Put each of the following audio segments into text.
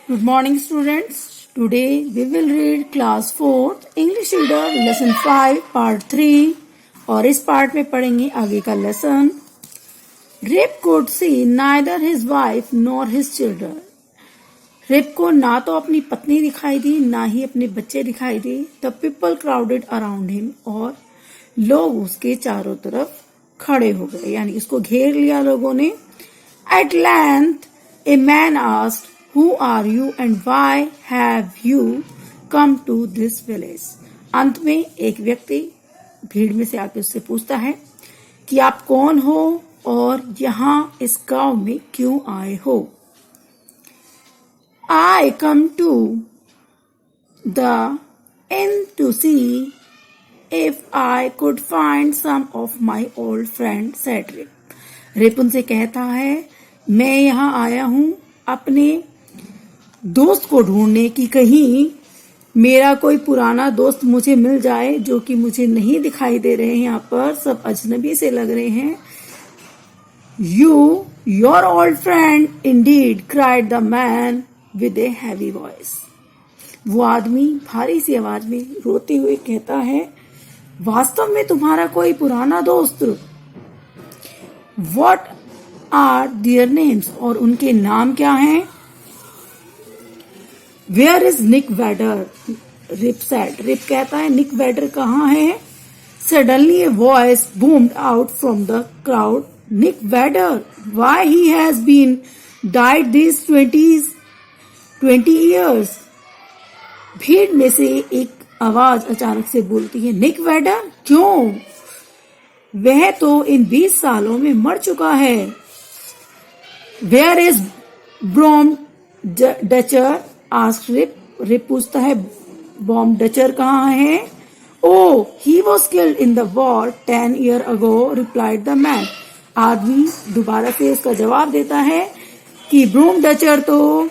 Good morning, students. Today we will read class 4th English Reader lesson 5 part 3 और इस part में पढ़ेंगे आगे का lesson. Rip could see neither his wife nor his children. Rip को ना तो अपनी पत्नी दिखाई दी ना ही अपने बच्चे दिखाई दी. The people crowded around him और लोग उसके चारों तरफ खड़े हो गए यानी उसको घेर लिया लोगों ने. At length a man asked, Who are you and why have you come to this village? अंत में एक व्यक्ति भीड़ में से आके उससे पूछता है कि आप कौन हो और यहाँ इस गांव में क्यों आए हो. I come to the inn to see if I could find some of my old friends, said Rip. Rip उनसे कहता है मैं यहाँ आया हूँ अपने दोस्त को ढूंढने की कहीं मेरा कोई पुराना दोस्त मुझे मिल जाए जो कि मुझे नहीं दिखाई दे रहे हैं. यहाँ पर सब अजनबी से लग रहे हैं. Your old friend Indeed cried the man with a heavy voice. वो आदमी भारी सी आवाज में रोते हुए कहता है वास्तव में तुम्हारा कोई पुराना दोस्त. वॉट आर देयर नेम्स और उनके नाम क्या हैं. Where is Nick Vedder. Rip said. Rip कहता है निक वेडर कहाँ है. Suddenly a voice boomed out from the crowd. Nick Vedder why he has been died this 20 years. भीड़ में से एक आवाज अचानक से बोलती है निक वेडर क्यों. वह तो इन 20 सालों में मर चुका है. Where is Brom Dutcher asked Rip. Rip पूछता है बॉम डचर कहाँ है. Oh he was killed in the war 10 years ago, replied the man. आदमी दोबारा से उसका जवाब देता है कि ब्रूम डचर तो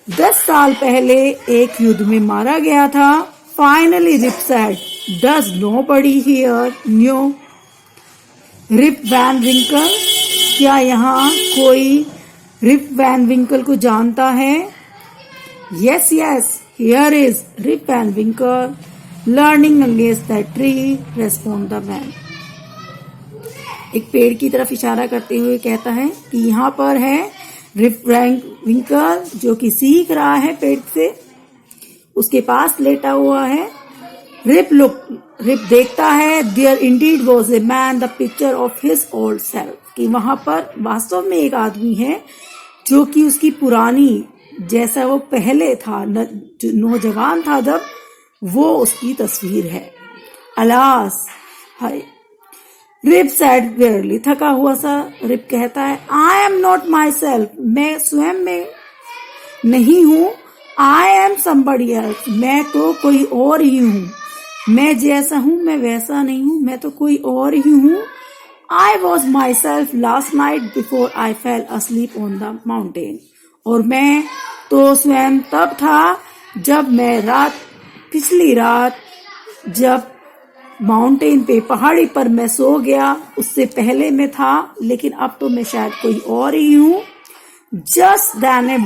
10 साल पहले एक युद्ध में मारा गया था. Finally Rip said does nobody here know Rip Van Winkle. क्या यहाँ कोई रिप वैन विंकल को जानता है. Yes here is Rip Van Winkle leaning against that tree, respond the man. एक पेड़ की तरफ इशारा करते हुए कहता है कि यहाँ पर है रिप वैन विंकल जो कि सीख रहा है पेड़ से. उसके पास लेटा हुआ है. रिप देखता है there indeed was a man the picture of his old self. कि वहां पर वास्तव में एक आदमी है जो कि उसकी पुरानी जैसा वो पहले था जो नौजवान था जब वो उसकी तस्वीर है. अलास हाय. Rip said wearily. थका हुआ सा रिप कहता है I am not myself. मैं स्वयं में नहीं हूं. I am somebody else. मैं तो कोई और ही हूं. मैं जैसा हूं मैं वैसा नहीं हूं. मैं तो कोई और ही हूं. I was myself last night before I fell asleep on the mountain. और मैं तो स्वयं तब था जब मैं पिछली रात जब माउंटेन पे पहाड़ी पर मैं सो गया उससे पहले मैं था लेकिन अब तो मैं शायद कोई और ही हूँ. Just then a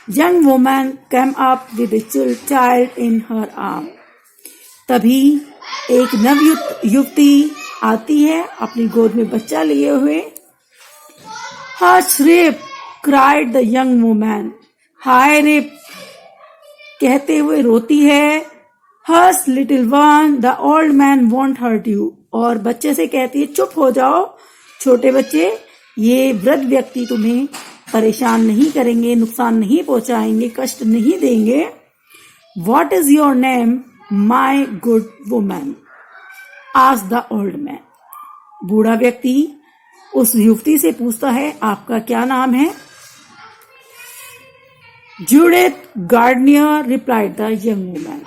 young woman came up with a child in her arm. तभी एक नवयुवती आती है अपनी गोद में बच्चा लिए हुए. Hush Rip cried the young woman. हाय रिप कहते हुए रोती है. Hush little one the old man won't hurt you. और बच्चे से कहती है चुप हो जाओ छोटे बच्चे. ये वृद्ध व्यक्ति तुम्हें परेशान नहीं करेंगे, नुकसान नहीं पहुंचाएंगे, कष्ट नहीं देंगे. What is your name my good woman asked the old man. बूढ़ा व्यक्ति उस युवती से पूछता है आपका क्या नाम है. Judith Gardenier, replied the young woman.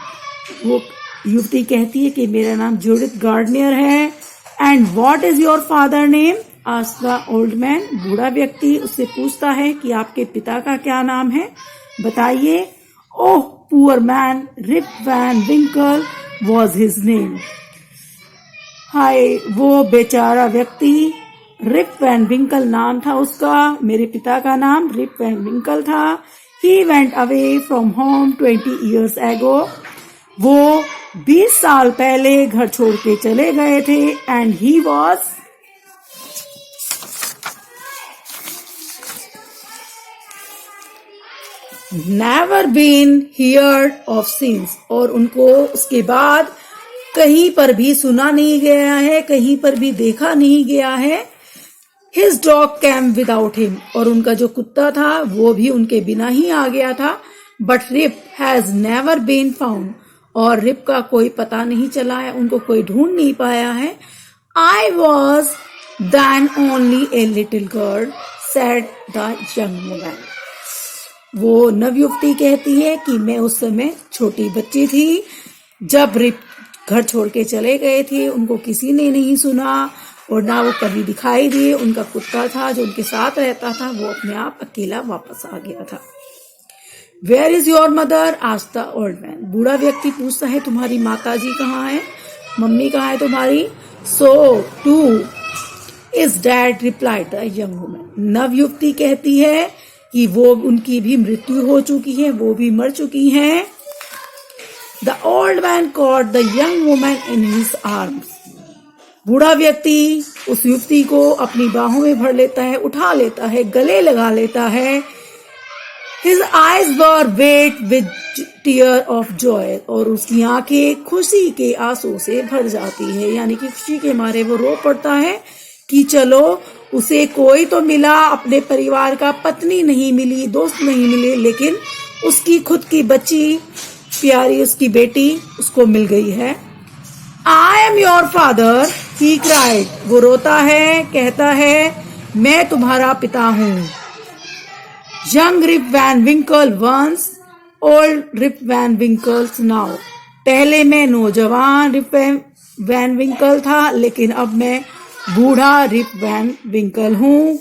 वो युवती कहती है कि मेरा नाम जूडिथ गार्डनियर है. And what is your father name asked the old man. बूढ़ा व्यक्ति उससे पूछता है कि आपके पिता का क्या नाम है, बताइए. Oh poor man, Rip Van Winkle was his name. हाय वो बेचारा व्यक्ति रिप वैन विंकल नाम था उसका. मेरे पिता का नाम रिप वैन विंकल था. He went away from home 20 years ago. वो 20 साल पहले घर छोड़ के चले गए थे. And he was never been heard of since. और उनको उसके बाद कहीं पर भी सुना नहीं गया है, कहीं पर भी देखा नहीं गया है. His dog came without him. और उनका जो कुत्ता था वो भी उनके बिना ही आ गया था. But Rip has never been found. और रिप का कोई पता नहीं चला है, उनको कोई ढूंढ नहीं पाया है. I was then only a little girl, said the young woman. वो नवयुवती कहती है कि मैं उस समय छोटी बच्ची थी जब रिप घर छोड़ के चले गए थे. उनको किसी ने नहीं सुना और ना वो कभी दिखाई दिए. उनका कुत्ता था जो उनके साथ रहता था, वो अपने आप अकेला वापस आ गया था. Where is your mother? Asked the old man. बूढ़ा व्यक्ति पूछता है तुम्हारी माता जी कहाँ है, मम्मी कहाँ है तुम्हारी? So too is dad, replied the young woman. नवयुवती कहती है कि वो उनकी भी मृत्यु हो चुकी है, वो भी मर चुकी हैं. The old man caught the young woman in his arms. बूढ़ा व्यक्ति उस युवती को अपनी बाहों में भर लेता है, उठा लेता है, गले लगा लेता है. His eyes were wet with tear of joy. और उसकी आंखें खुशी के आंसू से भर जाती है, यानी कि खुशी के मारे वो रो पड़ता है कि चलो उसे कोई तो मिला, अपने परिवार का पत्नी नहीं मिली, दोस्त नहीं मिले, लेकिन उसकी खुद की बच्ची प्यारी उसकी बेटी उसको मिल गई है. I am your father, he cried. वो रोता है, कहता है मैं तुम्हारा पिता हूँ. Young Rip Van Winkle once, old Rip Van Winkle now. पहले मैं नौजवान रिप वैन विंकल था, लेकिन अब मैं बूढ़ा रिप वैन विंकल हूँ.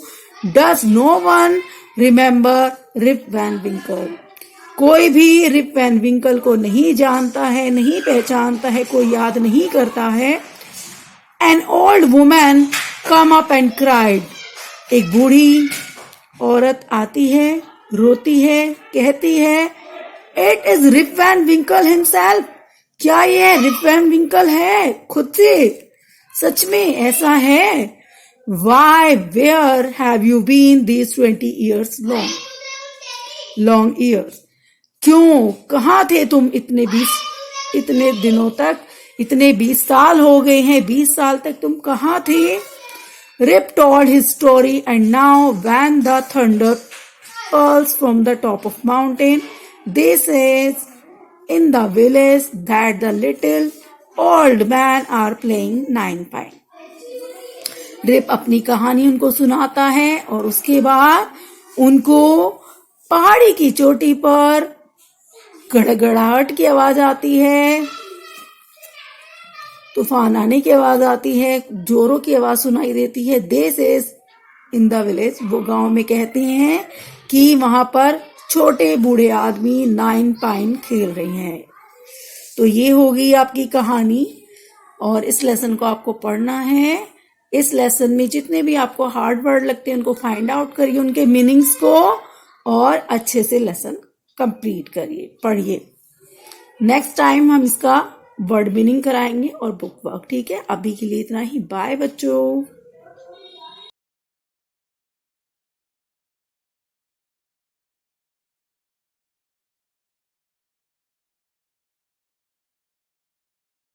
Does no one remember Rip Van Winkle? कोई भी रिप वैन विंकल को नहीं जानता है, नहीं पहचानता है, कोई याद नहीं करता है. An old woman come up and cried. एक बूढ़ी औरत आती है, रोती है, कहती है it is Rip Van Winkle himself. क्या ये रिप वैन विंकल है खुद से? सच में ऐसा है? Why where have you been these 20 years long years? क्यों, कहाँ थे तुम इतने दिनों तक? इतने 20 साल हो गए हैं, 20 साल तक तुम कहाँ थे? Rip told his story, and now when the thunder peals from the top of mountain, they says in the village that the little old man are playing nine pine. Rip अपनी कहानी उनको सुनाता है और उसके बाद उनको पहाड़ी की चोटी पर गड़गड़ाहट की आवाज आती है, तूफान आने की आवाज आती है, जोरों की आवाज सुनाई देती है. This is in the village. वो गांव में कहते हैं कि वहां पर छोटे बूढ़े आदमी 9 पाइन खेल रहे हैं. तो ये होगी आपकी कहानी और इस लेसन को आपको पढ़ना है. इस लेसन में जितने भी आपको हार्ड वर्ड लगते हैं उनको फाइंड आउट करिए, उनके मीनिंग्स को, और अच्छे से लेसन कंप्लीट करिए, पढ़िए. नेक्स्ट टाइम हम इसका वर्ड मीनिंग कराएंगे और बुक वर्क. ठीक है, अभी के लिए इतना ही. बाय बच्चों.